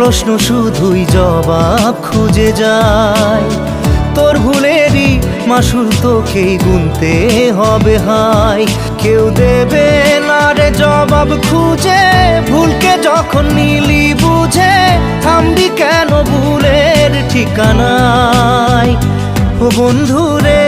প্রশ্ন শুধুই জবাব খুঁজে যায়। তোর ভুলেরই মাসুল তোকেই গুনতে হবে হাই। কেউ দেবে না রে জবাব খুঁজে, ভুলকে যখন নিলি বুঝে থামবি কেন ভুলের ঠিকানায়। ও বন্ধু রে